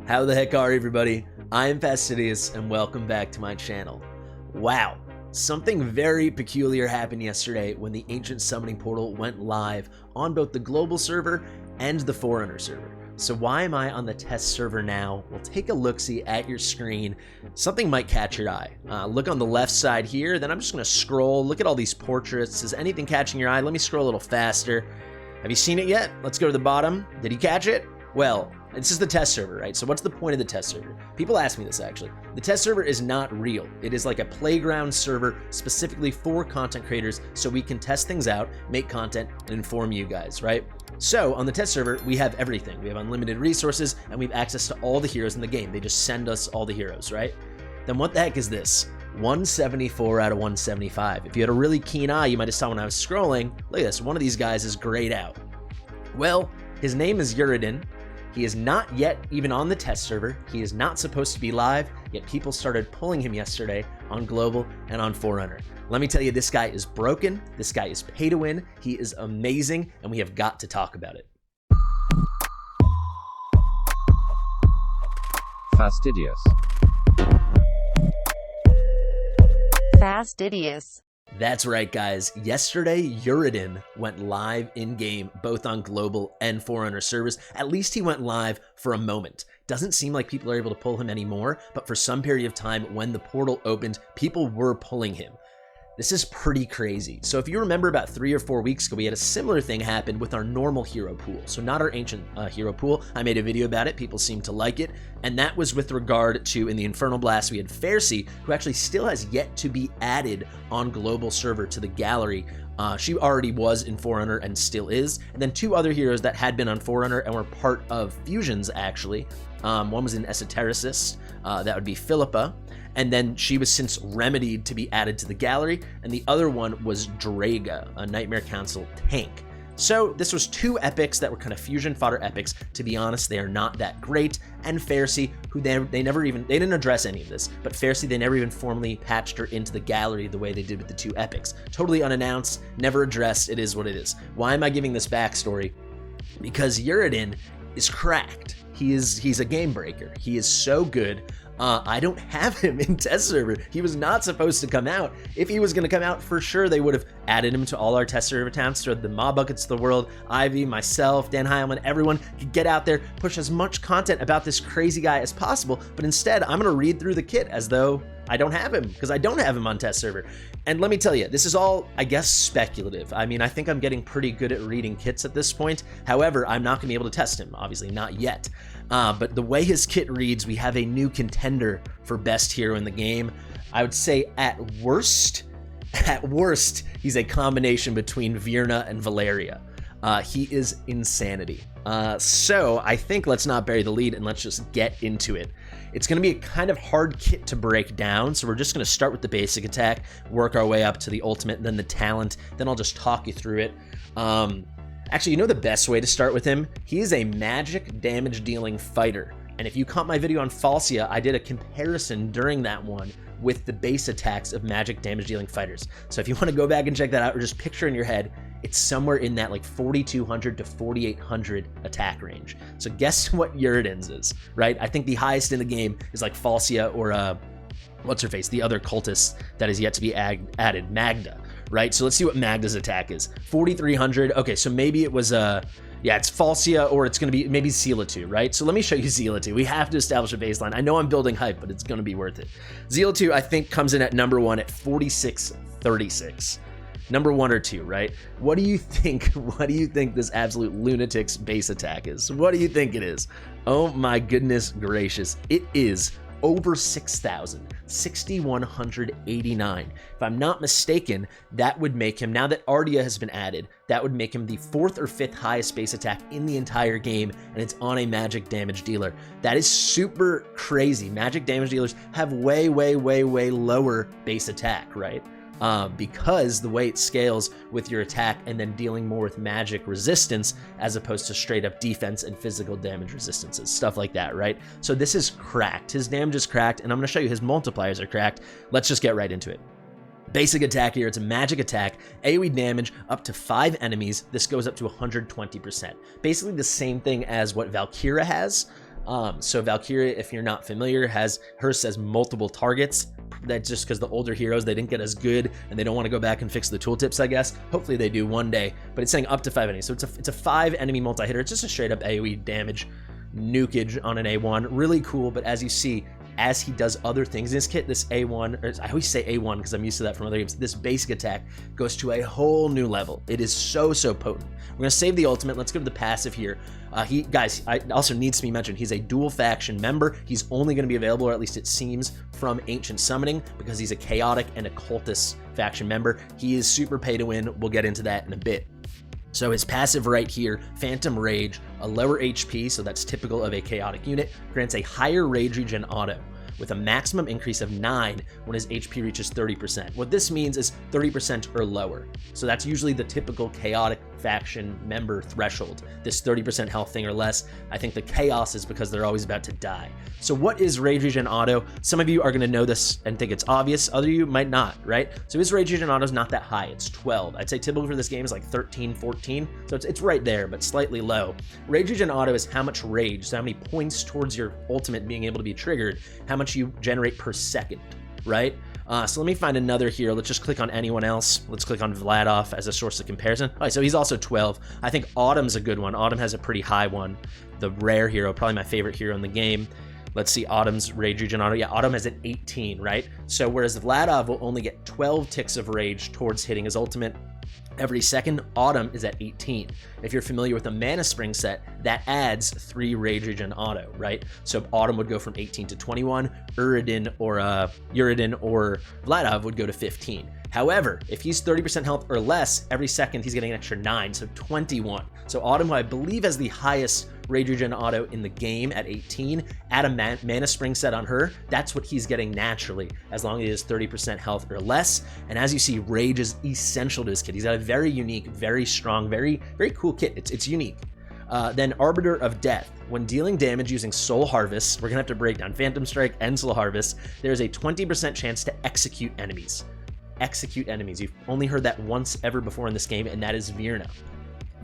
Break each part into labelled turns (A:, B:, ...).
A: How the heck are everybody? I am Fastidious and welcome back to my channel. Wow, something very peculiar happened yesterday when the Ancient Summoning Portal went live on both the global server and the Forerunner server. So why am I on the test server now? We'll take a look-see at your screen. Something might catch your eye. Look on the left side here, then I'm just gonna scroll. Look at all these portraits. Is anything catching your eye? Let me scroll a little faster. Have you seen it yet? Let's go to the bottom. Did you catch it? Well, this is the test server, right? So what's the point of the test server? People ask me this actually. The test server is not real. It is like a playground server specifically for content creators so we can test things out, make content, and inform you guys, right? So on the test server, we have everything. We have unlimited resources and we have access to all the heroes in the game. They just send us all the heroes, right? Then what the heck is this? 174 out of 175. If you had a really keen eye, you might have saw when I was scrolling, look at this, one of these guys is grayed out. Well, his name is Uredin. He is not yet even on the test server. He is not supposed to be live, yet people started pulling him yesterday on Global and on Forerunner. Let me tell you, this guy is broken. This guy is pay to win. He is amazing, and we have got to talk about it.
B: Fastidious.
C: Fastidious.
A: That's right, guys. Yesterday, Uredin went live in-game, both on Global and Forerunner servers. At least he went live for a moment. Doesn't seem like people are able to pull him anymore, but for some period of time when the portal opened, people were pulling him. This is pretty crazy. So if you remember about 3 or 4 weeks ago, we had a similar thing happen with our normal hero pool. So not our ancient hero pool. I made a video about it. People seem to like it. And that was with regard to, in the Infernal Blast, we had Faircy, who actually still has yet to be added on global server to the gallery. She already was in Forerunner and still is. And then 2 other heroes that had been on Forerunner and were part of fusions, actually. One was an Esotericist, that would be Philippa. And then she was since remedied to be added to the gallery, and the other one was Draga, a Nightmare Council tank. So this was 2 epics that were kind of fusion fodder epics. To be honest, they are not that great. And Faircy, who they didn't address any of this, but Faircy, they never even formally patched her into the gallery the way they did with the 2 epics. Totally unannounced, never addressed, it is what it is. Why am I giving this backstory? Because Uredin is cracked. He's a game breaker. He is so good. I don't have him in test server. He was not supposed to come out. If he was going to come out, for sure they would have added him to all our test server accounts, so the Mob Buckets of the world, Ivy, myself, Dan Heilman, everyone could get out there, push as much content about this crazy guy as possible. But instead, I'm going to read through the kit as though I don't have him, because I don't have him on test server. And let me tell you, this is all, I guess, speculative. I mean, I think I'm getting pretty good at reading kits at this point. However, I'm not going to be able to test him, obviously not yet. But the way his kit reads, we have a new contender for best hero in the game. I would say at worst, he's a combination between Virna and Valeria. He is insanity. So I think let's not bury the lead and let's just get into it. It's going to be a kind of hard kit to break down, so we're just going to start with the basic attack, work our way up to the ultimate, then the talent, then I'll just talk you through it. Actually, you know the best way to start with him? He is a magic damage dealing fighter. And if you caught my video on Falsia, I did a comparison during that one with the base attacks of magic damage dealing fighters. So if you want to go back and check that out or just picture in your head, it's somewhere in that like 4,200 to 4,800 attack range. So guess what Uredin's is, right? I think the highest in the game is like Falsia or what's her face? The other cultist that is yet to be added, Magda. Right, so let's see what Magda's attack is. 4,300. Okay, so maybe it was yeah, it's Falsia, or it's going to be maybe Zealatu, right? So let me show you Zealatu. We have to establish a baseline. I know I'm building hype, but it's going to be worth it. Zealatu, I think, comes in at number 1 at 4,636. Number 1 or 2, right? What do you think? What do you think this absolute lunatic's base attack is? What do you think it is? Oh my goodness gracious! It is over 6,000, 6,189. If I'm not mistaken, that would make him, now that Ardia has been added, that would make him the 4th or 5th highest base attack in the entire game, and it's on a magic damage dealer. That is super crazy. Magic damage dealers have way lower base attack, right? Because the way it scales with your attack and then dealing more with magic resistance as opposed to straight up defense and physical damage resistances, stuff like that, right? So this is cracked. His damage is cracked, and I'm going to show you his multipliers are cracked. Let's just get right into it. Basic attack here, it's a magic attack, AoE damage up to 5 enemies. This goes up to 120%. Basically the same thing as what Valkyra has, So Valkyria, if you're not familiar, hers says multiple targets. That's just because the older heroes, they didn't get as good and they don't want to go back and fix the tooltips, I guess. Hopefully they do one day, but it's saying up to 5 enemies. So it's a 5 enemy multi-hitter. It's just a straight up AoE damage nukage on an A1. Really cool, but as you see, as he does other things in his kit, this A1, or I always say A1 because I'm used to that from other games, this basic attack goes to a whole new level. It is so potent. We're going to save the ultimate. Let's go to the passive here. Guys, also needs to be mentioned, he's a dual faction member. He's only going to be available, or at least it seems, from Ancient Summoning because he's a chaotic and a cultist faction member. He is super pay to win. We'll get into that in a bit. So his passive right here, Phantom Rage, a lower HP, so that's typical of a chaotic unit, grants a higher rage regen auto with a maximum increase of 9 when his HP reaches 30%. What this means is 30% or lower. So that's usually the typical chaotic faction member threshold, this 30% health thing or less. I think the chaos is because they're always about to die. So what is rage regen auto? Some of you are gonna know this and think it's obvious, other of you might not, right? So his rage regen auto is not that high, it's 12. I'd say typical for this game is like 13, 14, so it's right there, but slightly low. Rage regen auto is how much rage, so how many points towards your ultimate being able to be triggered, how much you generate per second, right? So let me find another here. Let's just click on anyone else. Let's click on Vladov as a source of comparison. All right, so he's also 12. I think Autumn's a good one. Autumn has a pretty high one. The rare hero, probably my favorite hero in the game. Let's see Autumn's rage regen auto. Yeah, Autumn has an 18, right? So whereas Vladov will only get 12 ticks of rage towards hitting his ultimate every second, Autumn is at 18. If you're familiar with the Mana Spring set, that adds 3 rage regen auto, right? So Autumn would go from 18 to 21, Uredin or Vladov would go to 15. However, if he's 30% health or less, every second he's getting an extra 9, so 21. So Autumn, who I believe has the highest rage regen auto in the game at 18, add a Mana Spring set on her, that's what he's getting naturally, as long as he has 30% health or less. And as you see, rage is essential to his kit. He's got a very unique, very strong, very cool kit. It's unique. Then Arbiter of Death. When dealing damage using Soul Harvest, we're gonna have to break down Phantom Strike and Soul Harvest, there's a 20% chance to execute enemies. Execute enemies. You've only heard that once ever before in this game, and that is Virna.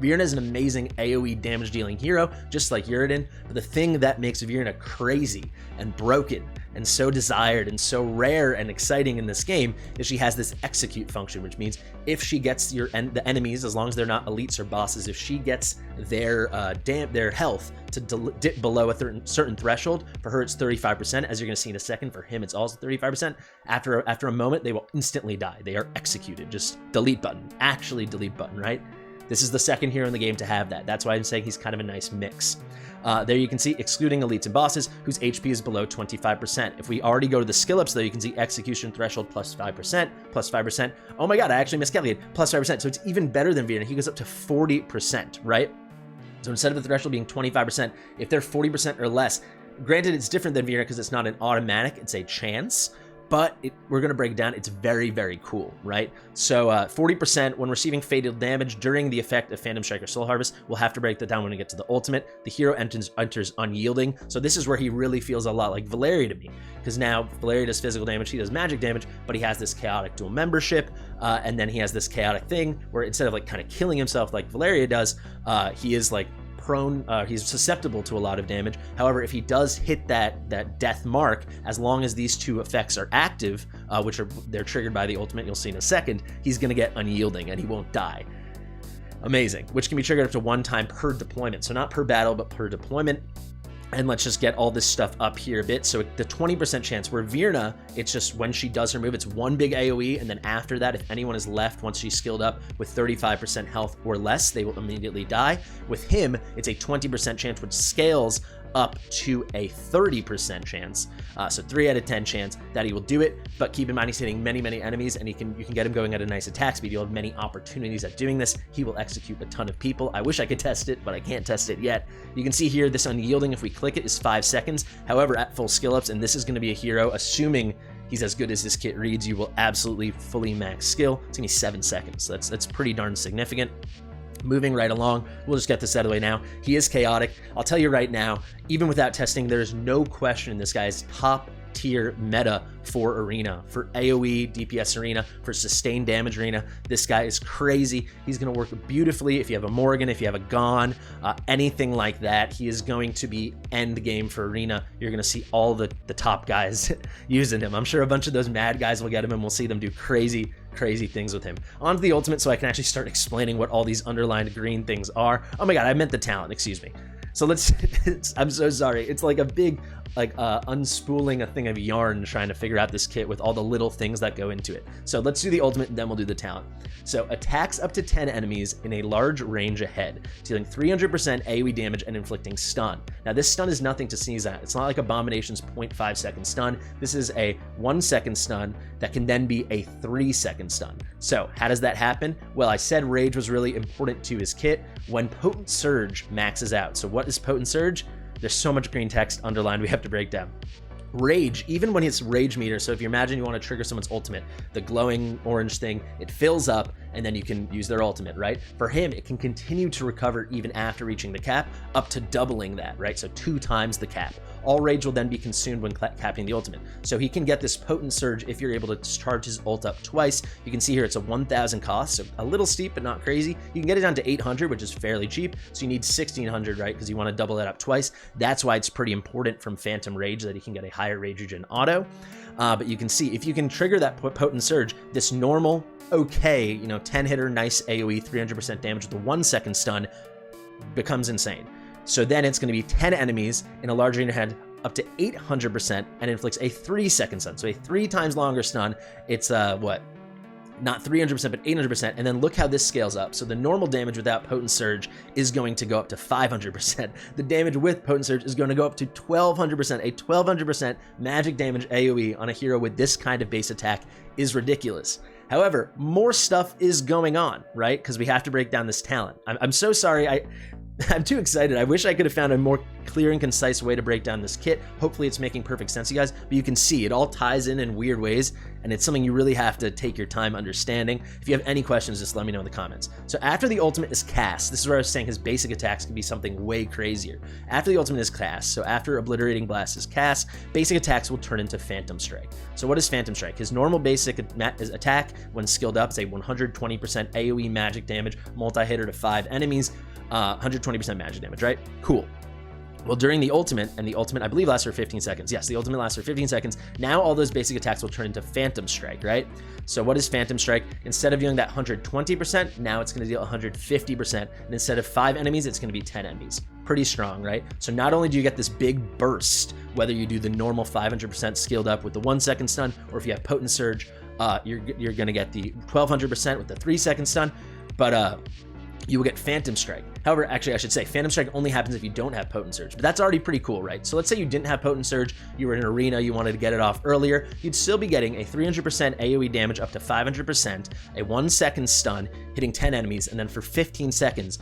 A: Virna is an amazing AoE damage dealing hero, just like Uredin, but the thing that makes Virna crazy and broken and so desired and so rare and exciting in this game is she has this execute function, which means if she gets the enemies, as long as they're not elites or bosses, if she gets their health to dip below a certain threshold, for her it's 35%, as you're going to see in a second. For him it's also 35%. After a moment, they will instantly die. They are executed. Just delete button. Actually delete button, right? This is the second hero in the game to have that. That's why I'm saying he's kind of a nice mix. There you can see excluding elites and bosses whose HP is below 25%. If we already go to the skill ups, though, you can see execution threshold plus 5%. Oh my god, I actually miscalculated. Plus 5%. So it's even better than Virna. He goes up to 40%, right? So instead of the threshold being 25%, if they're 40% or less, granted it's different than Virna because it's not an automatic, it's a chance. But we're going to break it down. It's very cool, right? So 40% when receiving fatal damage during the effect of Phantom Strike or Soul Harvest. We'll have to break that down when we get to the ultimate. The hero enters unyielding. So this is where he really feels a lot like Valeria to me. Because now Valeria does physical damage, he does magic damage, but he has this chaotic dual membership. And then he has this chaotic thing where instead of like kind of killing himself like Valeria does, he is like prone, he's susceptible to a lot of damage. However, if he does hit that death mark, as long as these two effects are active, they're triggered by the ultimate, you'll see in a second, he's gonna get unyielding and he won't die. Amazing. Which can be triggered up to 1 time per deployment. So not per battle, but per deployment. And let's just get all this stuff up here a bit. So the 20% chance, where Virna, it's just when she does her move, it's 1 big AoE, and then after that, if anyone is left once she's skilled up with 35% health or less, they will immediately die. With him, it's a 20% chance, which scales up to a 30% chance. So 3 out of 10 chance that he will do it. But keep in mind, he's hitting many enemies, and you can get him going at a nice attack speed. You'll have many opportunities at doing this. He will execute a ton of people. I wish I could test it, but I can't test it yet. You can see here, this unyielding, if we click it, is 5 seconds. However, at full skill ups, and this is going to be a hero, assuming he's as good as his kit reads, you will absolutely fully max skill. It's gonna be 7 seconds. So that's pretty darn significant. Moving right along, we'll just get this out of the way now. He is chaotic. I'll tell you right now, even without testing, there's no question this guy's top tier meta for Arena, for AoE, DPS Arena, for sustained damage Arena. This guy is crazy. He's going to work beautifully if you have a Morgan, if you have a Gone, anything like that. He is going to be end game for Arena. You're going to see all the top guys using him. I'm sure a bunch of those mad guys will get him, and we'll see them do crazy things with him. On to the ultimate, so I can actually start explaining what all these underlined green things are. Oh my god, I meant the talent, excuse me. So let's, I'm so sorry. It's like a big, like unspooling a thing of yarn trying to figure out this kit with all the little things that go into it. So let's do the ultimate, and then we'll do the talent. So attacks up to 10 enemies in a large range ahead, dealing 300% AoE damage and inflicting stun. Now this stun is nothing to sneeze at. It's not like Abomination's 0.5 second stun. This is a 1 second stun that can then be a 3 second stun. So how does that happen? Well, I said Rage was really important to his kit. When Potent Surge maxes out. So what is Potent Surge? There's so much green text underlined we have to break down. Rage, even when it's rage meter, so if you imagine you want to trigger someone's ultimate, the glowing orange thing, it fills up and then you can use their ultimate, right? For him, it can continue to recover even after reaching the cap, up to doubling that, right? So 2 times the cap. All rage will then be consumed when capping the ultimate. So he can get this Potent Surge if you're able to charge his ult up twice. You can see here it's a 1,000 cost, so a little steep but not crazy. You can get it down to 800, which is fairly cheap, so you need 1,600, right? Because you want to double that up twice. That's why it's pretty important from Phantom Rage that he can get a higher rage regen auto. But you can see, if you can trigger that Potent Surge, this normal, okay, you know, 10 hitter, nice AoE, 300% damage with a 1 second stun becomes insane. So then it's going to be 10 enemies in a large arena head up to 800% and inflicts a 3 second stun. So a 3 times longer stun. It's what? Not 300%, but 800%. And then look how this scales up. So the normal damage without Potent Surge is going to go up to 500%. The damage with Potent Surge is going to go up to 1,200%. A 1,200% magic damage AoE on a hero with this kind of base attack is ridiculous. However, more stuff is going on, right? Because we have to break down this talent. I'm so sorry. I'm too excited. I wish I could have found a more clear and concise way to break down this kit. Hopefully it's making perfect sense to you guys, but you can see it all ties in weird ways, and it's something you really have to take your time understanding. If you have any questions, just let me know in the comments. So after the ultimate is cast, this is where I was saying his basic attacks can be something way crazier. After the ultimate is cast, so after Obliterating Blast is cast, basic attacks will turn into Phantom Strike. So what is Phantom Strike? His normal basic attack, when skilled up, is a 120% AoE magic damage, multi-hitter to 5 enemies, 120% magic damage, right? Cool. Well, during the ultimate, and the ultimate I believe lasts for 15 seconds. Yes, the ultimate lasts for 15 seconds. Now all those basic attacks will turn into Phantom Strike, right? So what is Phantom Strike? Instead of dealing that 120%, now it's going to deal 150%. And instead of 5 enemies, it's going to be 10 enemies. Pretty strong, right? So not only do you get this big burst, whether you do the normal 500% skilled up with the 1 second stun, or if you have Potent Surge, you're going to get the 1,200% with the 3 second stun, but you will get Phantom Strike. However, actually, I should say Phantom Strike only happens if you don't have Potent Surge, but that's already pretty cool, right? So let's say you didn't have Potent Surge, you were in an arena, you wanted to get it off earlier, you'd still be getting a 300% AoE damage up to 500%, a 1 second stun, hitting 10 enemies, and then for 15 seconds,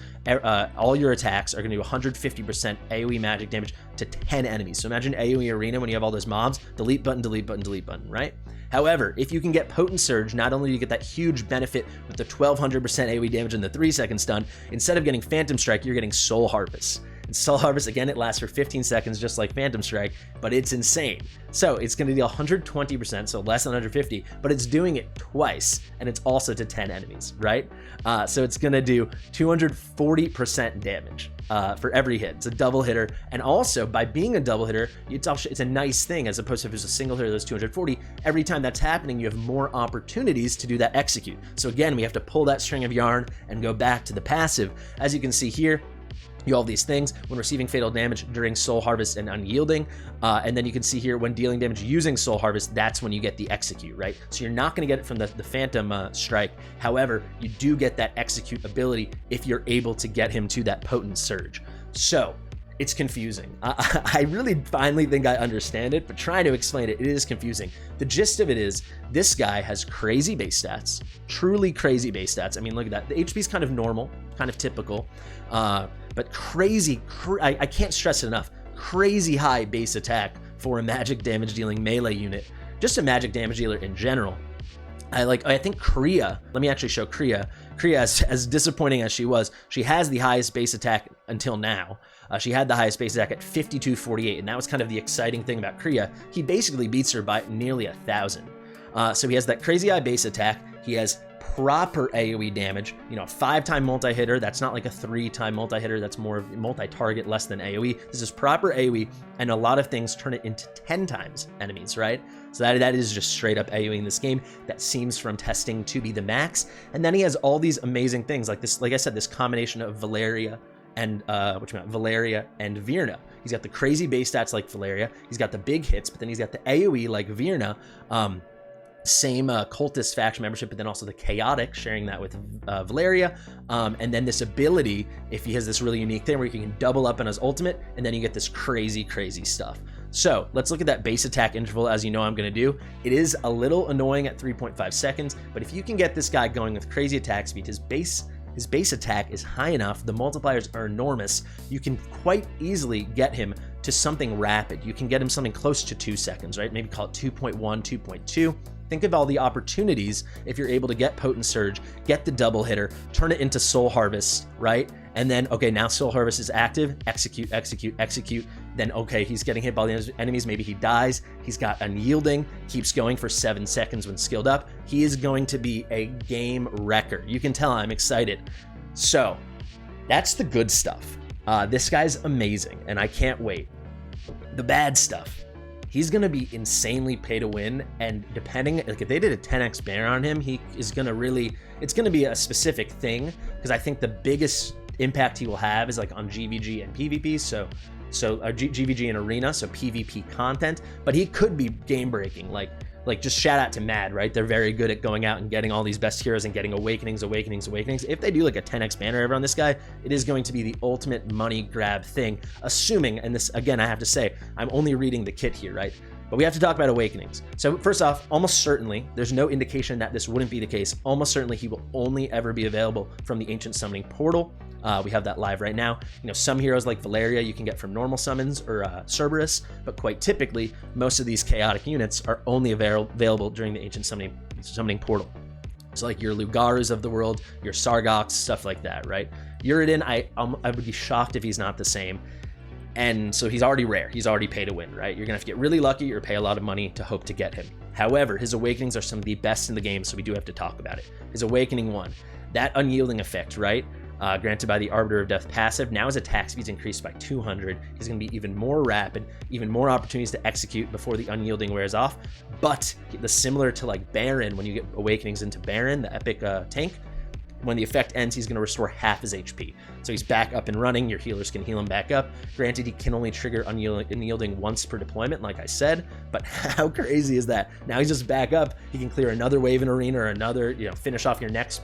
A: all your attacks are going to do 150% AoE magic damage to 10 enemies. So imagine AoE Arena when you have all those mobs, delete button, delete button, delete button, right? However, if you can get Potent Surge, not only do you get that huge benefit with the 1,200% AoE damage and the 3 second stun, instead of getting Phantom Strike, you're getting Soul Harvest. And Soul Harvest, again, it lasts for 15 seconds, just like Phantom Strike, but it's insane. So it's going to deal 120%, so less than 150, but it's doing it twice, and it's also to 10 enemies, right? So it's going to do 240% damage for every hit. It's a double hitter, and also by being a double hitter, it's a nice thing as opposed to if it's a single hitter, those 240. Every time that's happening, you have more opportunities to do that execute. So again, we have to pull that string of yarn and go back to the passive. As you can see here, you have these things when receiving fatal damage during Soul Harvest and Unyielding. And then you can see here when dealing damage using Soul Harvest, that's when you get the execute, right? So you're not going to get it from the Phantom Strike. However, you do get that execute ability if you're able to get him to that Potent Surge. So it's confusing. I really finally think I understand it, but trying to explain it, it is confusing. The gist of it is this guy has crazy base stats, truly crazy base stats. I mean, look at that. The HP is kind of normal, kind of typical, but crazy, I can't stress it enough, crazy high base attack for a magic damage dealing melee unit, just a magic damage dealer in general. I think Kriya, let me actually show Kriya. Kriya, as disappointing as she was, she has the highest base attack until now. She had the highest base attack at 5248, and that was kind of the exciting thing about Kriya. He basically beats her by nearly 1,000. So he has that crazy high base attack. He has proper AoE damage, you know, 5-time multi-hitter. That's not like a 3-time multi-hitter. That's more of multi-target, less than AoE. This is proper AoE, and a lot of things turn it into 10 times enemies, right? So that is just straight up AoE in this game. That seems from testing to be the max. And then he has all these amazing things like this, like I said, this combination of Valeria and Valeria and Virna. He's got the crazy base stats like Valeria. He's got the big hits, but then he's got the AoE like Virna. Same cultist faction membership, but then also the chaotic, sharing that with Valeria. And then this ability, if he has this really unique thing where he can double up on his ultimate, and then you get this crazy stuff. So let's look at that base attack interval, as you know I'm going to do. It is a little annoying at 3.5 seconds, but if you can get this guy going with crazy attack speed, his base attack is high enough, the multipliers are enormous, you can quite easily get him to something rapid. You can get him something close to 2 seconds, right? Maybe call it 2.1, 2.2. Think of all the opportunities if you're able to get Potent Surge, get the double hitter, turn it into Soul Harvest, right? And then, okay, now Soul Harvest is active, execute. Then, okay, he's getting hit by the enemies, maybe he dies. He's got Unyielding, keeps going for 7 seconds when skilled up. He is going to be a game wrecker. You can tell I'm excited. So, that's the good stuff. This guy's amazing, and I can't wait. The bad stuff. He's going to be insanely pay to win, and depending, like if they did a 10x banner on him, he is going to really, it's going to be a specific thing, because I think the biggest impact he will have is like on GVG and PvP, so GVG and Arena, so PvP content, but he could be game breaking, like just shout out to Mad, right? They're very good at going out and getting all these best heroes and getting awakenings. If they do like a 10x banner ever on this guy, it is going to be the ultimate money grab thing, assuming, and this, again, I have to say, I'm only reading the kit here, right? But we have to talk about awakenings. So first off, almost certainly, there's no indication that this wouldn't be the case. Almost certainly he will only ever be available from the Ancient Summoning Portal. We have that live right now. You know, some heroes like Valeria you can get from normal summons or Cerberus, but quite typically, most of these chaotic units are only available during the Ancient Summoning Portal. So like your Lugarus of the world, your Sargoks, stuff like that, right? Uredin, I would be shocked if he's not the same. And so he's already rare. He's already pay to win, right? You're gonna have to get really lucky or pay a lot of money to hope to get him. However, his awakenings are some of the best in the game, so we do have to talk about it. His awakening 1, that unyielding effect, right? Granted by the Arbiter of Death passive, now his attack speed's increased by 200. He's going to be even more rapid, even more opportunities to execute before the unyielding wears off. But the similar to like Baron, when you get awakenings into Baron, the epic tank, when the effect ends, he's going to restore half his HP. So he's back up and running. Your healers can heal him back up. Granted, he can only trigger unyielding once per deployment, like I said, but how crazy is that? Now he's just back up. He can clear another wave in Arena or another, you know, finish off your next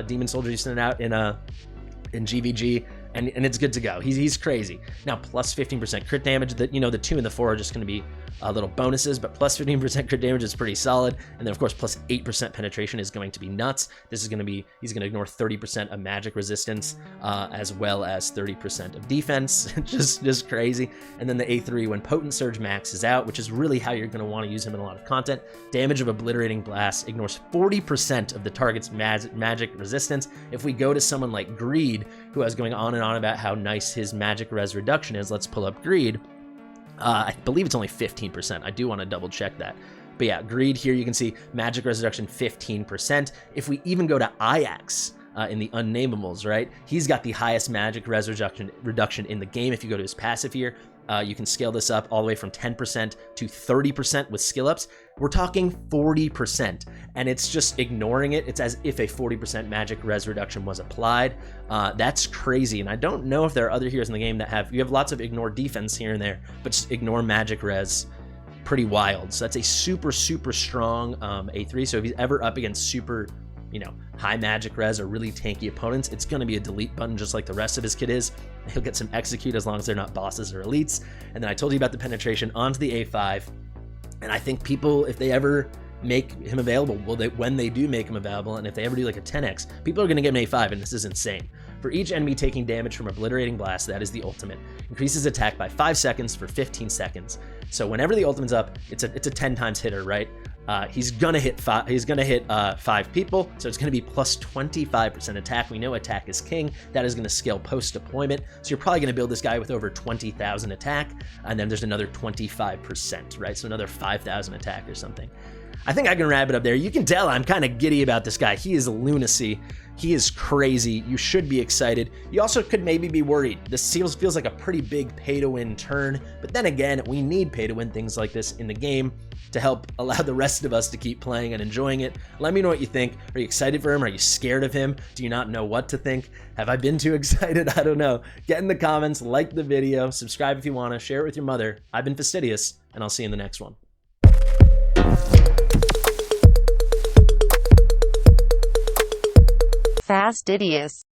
A: Demon Soldier you send out in GVG, and it's good to go. He's crazy. Now, plus 15% crit damage. That, you know, the 2 and the 4 are just going to be little bonuses, but plus 15% crit damage is pretty solid. And then, of course, plus 8% penetration is going to be nuts. This is going to be, he's going to ignore 30% of magic resistance, as well as 30% of defense. just crazy. And then the A3, when Potent Surge maxes out, which is really how you're going to want to use him in a lot of content, damage of Obliterating Blast ignores 40% of the target's magic resistance. If we go to someone like Greed, who is going on and on about how nice his magic res reduction is, let's pull up Greed. I believe it's only 15%. I do want to double check that. But yeah, Greed here, you can see magic res reduction 15%. If we even go to Ajax in the Unnamables, right? He's got the highest magic res reduction in the game. If you go to his passive here, you can scale this up all the way from 10% to 30% with skill ups. We're talking 40%, and it's just ignoring it. It's as if a 40% magic res reduction was applied. That's crazy, and I don't know if there are other heroes in the game that have, you have lots of ignore defense here and there, but just ignore magic res. Pretty wild. So that's a super strong A3. So if he's ever up against super, you know, high magic res or really tanky opponents, it's going to be a delete button just like the rest of his kit is. He'll get some execute as long as they're not bosses or elites. And then I told you about the penetration onto the A5. And I think people, if they ever make him available, when they do make him available, and if they ever do like a 10x, people are going to get an A5, and this is insane. For each enemy taking damage from Obliterating Blast, that is the ultimate, increases attack by 5 seconds for 15 seconds. So whenever the ultimate's up, it's a 10 times hitter, right?
B: He's gonna hit five. He's gonna hit 5 people, so it's gonna be plus 25% attack. We know attack is king. That is gonna scale post deployment. So you're probably gonna build this guy with over 20,000 attack, and then there's another 25%, right? So another 5,000 attack or something. I think I can wrap it up there. You can tell I'm kind of giddy about this guy. He is lunacy. He is crazy. You should be excited. You also could maybe be worried. This feels like a pretty big pay-to-win turn, but then again, we need pay-to-win things like this in the game to help allow the rest of us to keep playing and enjoying it. Let me know what you think. Are you excited for him? Are you scared of him? Do you not know what to think? Have I been too excited? I don't know. Get in the comments, like the video, subscribe if you want to, share it with your mother. I've been Fastidious, and I'll see you in the next one.
C: Fastidious.